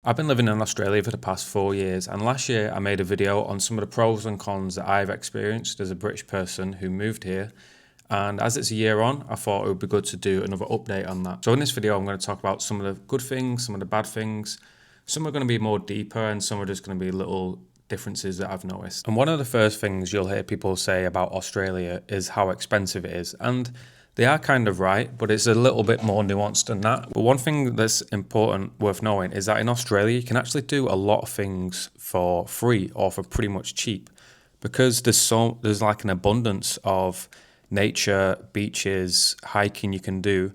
I've been living in Australia for the past 4 years, and last year I made a video on some of the pros and cons that I've experienced as a British person who moved here. And as it's a year on, I thought it would be good to do another update on that. So in this video, I'm going to talk about some of the good things, some of the bad things. Some are going to be more deeper, and some are just going to be little differences that I've noticed. And one of the first things you'll hear people say about Australia is how expensive it is. And they are kind of right, but it's a little bit more nuanced than that. But one thing that's important, worth knowing, is that in Australia, you can actually do a lot of things for free or for pretty much cheap, because there's like an abundance of nature, beaches, hiking you can do.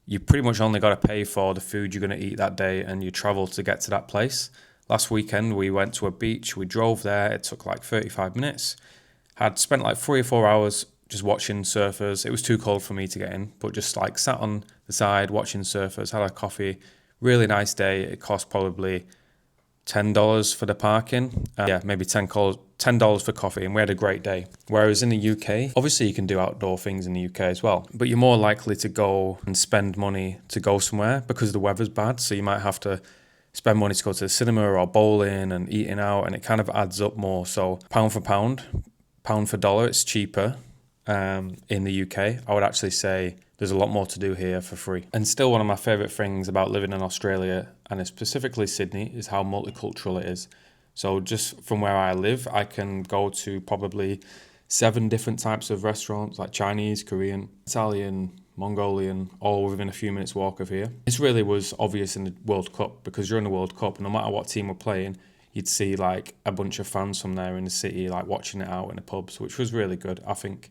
You pretty much only got to pay for the food you're going to eat that day and you travel to get to that place. Last weekend, we went to a beach, we drove there, it took like 35 minutes. Had spent like 3 or 4 hours just watching surfers. It was too cold for me to get in, but just like sat on the side watching surfers, had a coffee. Really nice day. It cost probably $10 for the parking. Maybe $10 for coffee, and we had a great day. Whereas in the UK, obviously you can do outdoor things in the UK as well, but you're more likely to go and spend money to go somewhere because the weather's bad. So you might have to spend money to go to the cinema or bowling and eating out, and it kind of adds up more. So pound for dollar, it's cheaper. In the UK, I would actually say there's a lot more to do here for free. And still, one of my favourite things about living in Australia, and specifically Sydney, is how multicultural it is. So just from where I live, I can go to probably 7 different types of restaurants, like Chinese, Korean, Italian, Mongolian, all within a few minutes walk of here. This really was obvious in the World Cup, because during the World Cup, no matter what team were playing, you'd see like a bunch of fans from there in the city, like watching it out in the pubs, which was really good. I think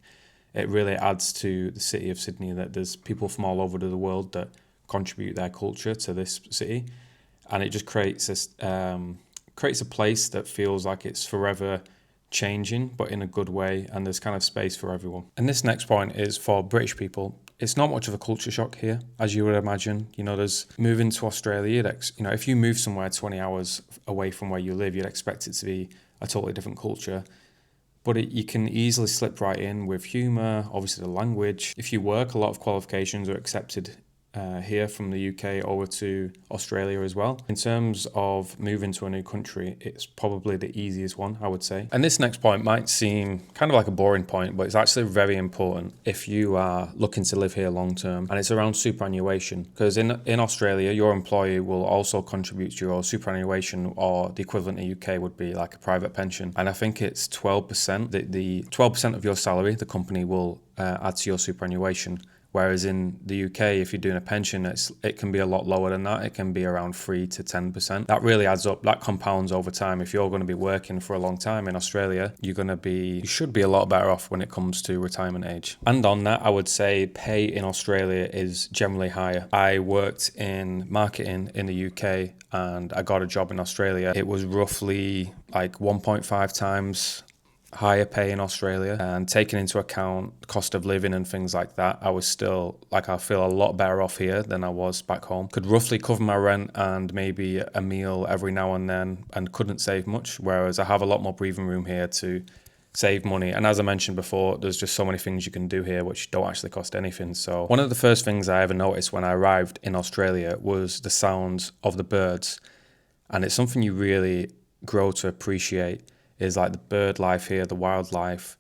it really adds to the city of Sydney that there's people from all over the world that contribute their culture to this city, and it just creates a place that feels like it's forever changing, but in a good way, and there's kind of space for everyone. And this next point is for British people. It's not much of a culture shock here, as you would imagine. There's moving to Australia, if you move somewhere 20 hours away from where you live, you'd expect it to be a totally different culture. But you can easily slip right in with humour, obviously the language. If you work, a lot of qualifications are accepted here from the UK over to Australia as well. In terms of moving to a new country, it's probably the easiest one, I would say. And this next point might seem kind of like a boring point, but it's actually very important if you are looking to live here long term. And it's around superannuation, because in Australia, your employer will also contribute to your superannuation, or the equivalent in the UK would be like a private pension. And I think it's 12%. The 12% of your salary, the company will add to your superannuation. Whereas in the UK, if you're doing a pension, it can be a lot lower than that. It can be around 3 to 10%. That really adds up. That compounds over time. If you're going to be working for a long time in Australia, you should be a lot better off when it comes to retirement age. And on that, I would say pay in Australia is generally higher. I worked in marketing in the UK and I got a job in Australia. It was roughly like 1.5 times higher pay in Australia, and taking into account cost of living and things like that, I feel a lot better off here than I was back home. Could roughly cover my rent and maybe a meal every now and then, and couldn't save much, whereas I have a lot more breathing room here to save money. And as I mentioned before, there's just so many things you can do here which don't actually cost anything. So one of the first things I ever noticed when I arrived in Australia was the sounds of the birds, and it's something you really grow to appreciate. Is like the bird life here, the wildlife,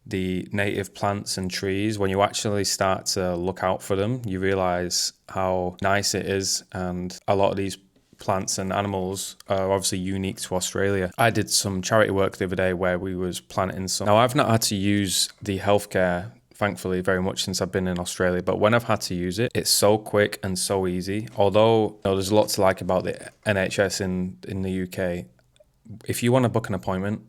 the native plants and trees. When you actually start to look out for them, you realize how nice it is. And a lot of these plants and animals are obviously unique to Australia. I did some charity work the other day where we was planting some. Now, I've not had to use the healthcare, thankfully, very much since I've been in Australia, but when I've had to use it, it's so quick and so easy. Although there's a lot to like about the NHS in the UK. If you want to book an appointment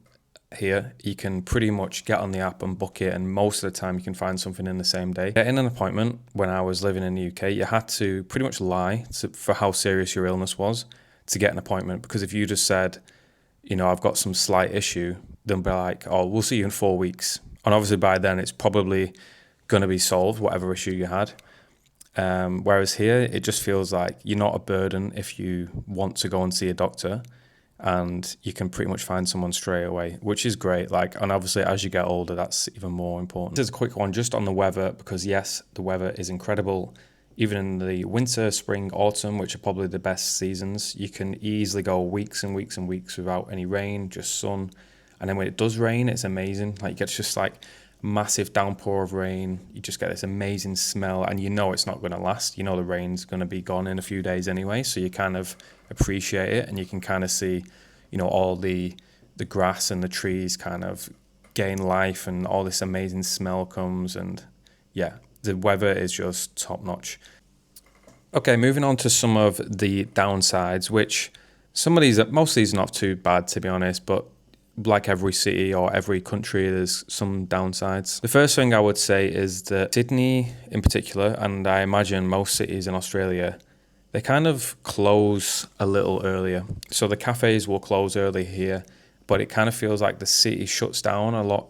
here, you can pretty much get on the app and book it, and most of the time you can find something in the same day. Getting an appointment when I was living in the UK, you had to pretty much lie for how serious your illness was to get an appointment, because if you just said, I've got some slight issue, they'll be like, oh, we'll see you in 4 weeks. And obviously by then it's probably going to be solved, whatever issue you had. Whereas here, it just feels like you're not a burden if you want to go and see a doctor. And you can pretty much find someone straight away, which is great. And obviously as you get older, that's even more important. This is a quick one just on the weather, because yes, the weather is incredible. Even in the winter, spring, autumn, which are probably the best seasons, you can easily go weeks and weeks and weeks without any rain, just sun. And then when it does rain, it's amazing. Like you get just like massive downpour of rain. You just get this amazing smell, and you know it's not going to last. You know the rain's going to be gone in a few days anyway, so you kind of appreciate it, and you can kind of see, all the grass and the trees kind of gain life, and all this amazing smell comes, and yeah, the weather is just top notch. Okay, moving on to some of the downsides, which most of these are not too bad to be honest, but like every city or every country, there's some downsides. The first thing I would say is that Sydney in particular, and I imagine most cities in Australia, they kind of close a little earlier. So the cafes will close early here, but it kind of feels like the city shuts down a lot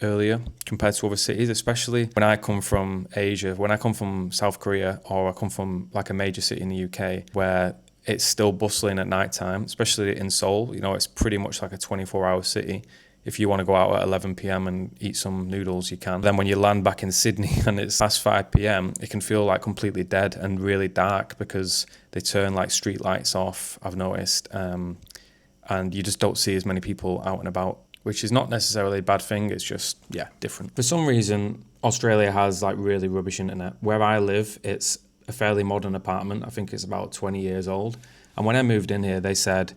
earlier compared to other cities, especially when I come from Asia, when I come from South Korea, or I come from like a major city in the UK where it's still bustling at night time, especially in Seoul. It's pretty much like a 24-hour city. If you want to go out at 11 p.m. and eat some noodles, you can. Then when you land back in Sydney and it's past 5 p.m., it can feel like completely dead and really dark because they turn like street lights off, I've noticed. And you just don't see as many people out and about, which is not necessarily a bad thing. It's just, different. For some reason, Australia has like really rubbish internet. Where I live, it's a fairly modern apartment. I think it's about 20 years old. And when I moved in here, they said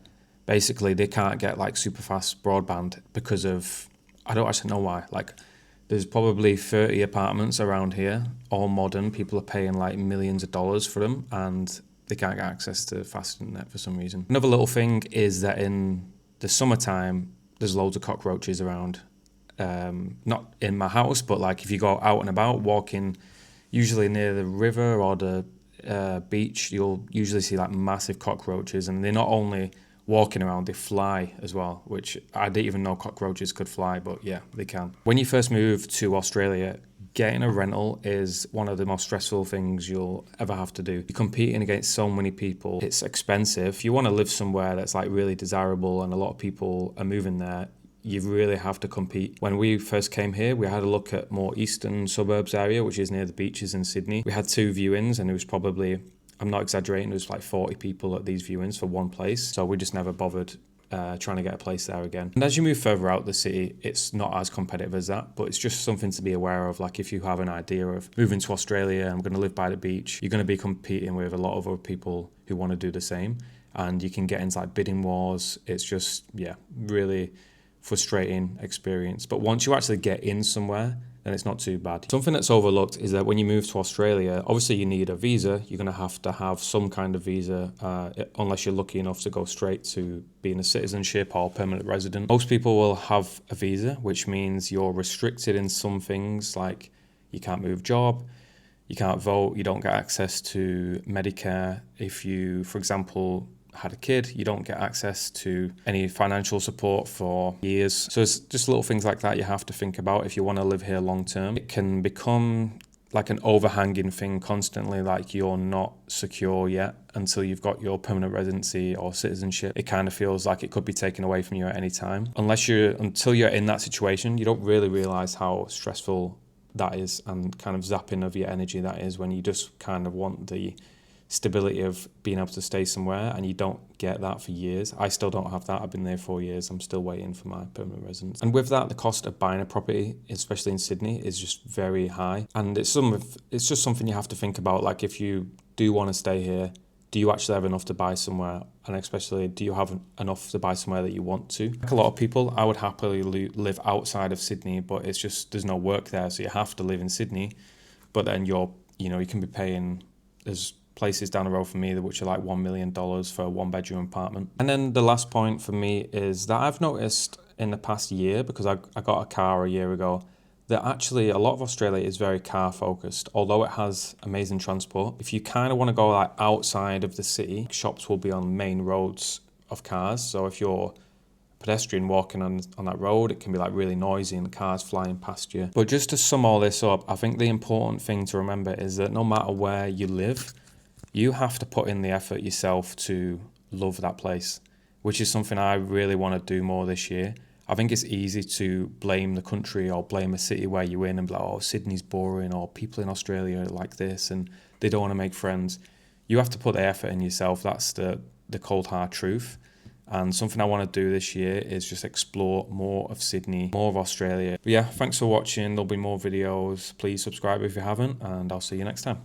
basically they can't get like super fast broadband because of, I don't actually know why. Like there's probably 30 apartments around here, all modern. People are paying like millions of dollars for them, and they can't get access to fast internet for some reason. Another little thing is that in the summertime, there's loads of cockroaches around. Not in my house, but like if you go out and about walking, usually near the river or the beach, you'll usually see like massive cockroaches, and they're not only walking around, they fly as well, which I didn't even know cockroaches could fly, but yeah, they can. When you first move to Australia, getting a rental is one of the most stressful things you'll ever have to do. You're competing against so many people. It's expensive. If you want to live somewhere that's like really desirable and a lot of people are moving there, you really have to compete. When we first came here, we had a look at more eastern suburbs area, which is near the beaches in Sydney. We had 2 viewings, and it was probably, I'm not exaggerating, it was like 40 people at these viewings for one place. So we just never bothered trying to get a place there again. And as you move further out the city, it's not as competitive as that, but it's just something to be aware of. Like if you have an idea of moving to Australia, I'm going to live by the beach, you're going to be competing with a lot of other people who want to do the same. And you can get into like bidding wars. It's just, really frustrating experience. But once you actually get in somewhere, then it's not too bad. Something that's overlooked is that when you move to Australia, obviously you need a visa. You're going to have some kind of visa, unless you're lucky enough to go straight to being a citizenship or permanent resident. Most people will have a visa, which means you're restricted in some things, like you can't move job, you can't vote, you don't get access to Medicare. If you, for example, had a kid, you don't get access to any financial support for years. So it's just little things like that you have to think about if you want to live here long term. It can become like an overhanging thing constantly, like you're not secure yet until you've got your permanent residency or citizenship. It kind of feels like it could be taken away from you at any time. Until you're in that situation, you don't really realize how stressful that is and kind of zapping of your energy that is when you just kind of want the stability of being able to stay somewhere, and you don't get that for years. I still don't have that. I've been there 4 years. I'm still waiting for my permanent residence. And with that, the cost of buying a property, especially in Sydney, is just very high. And it's just something you have to think about. Like if you do want to stay here, do you actually have enough to buy somewhere? And especially, do you have enough to buy somewhere that you want to? Like a lot of people, I would happily live outside of Sydney, but it's just, there's no work there. So you have to live in Sydney. But then you can be paying, there's places down the road from me which are like $1 million for a 1-bedroom apartment. And then the last point for me is that I've noticed in the past year, because I got a car a year ago, that actually a lot of Australia is very car focused. Although it has amazing transport, if you kind of want to go like outside of the city, shops will be on main roads of cars. So if you're a pedestrian walking on that road, it can be like really noisy and cars flying past you. But just to sum all this up, I think the important thing to remember is that no matter where you live, you have to put in the effort yourself to love that place, which is something I really want to do more this year. I think it's easy to blame the country or blame a city where you're in and be like, oh, Sydney's boring, or people in Australia are like this. And they don't want to make friends. You have to put the effort in yourself. That's the cold hard truth. And something I want to do this year is just explore more of Sydney, more of Australia. But yeah, thanks for watching. There'll be more videos. Please subscribe if you haven't, and I'll see you next time.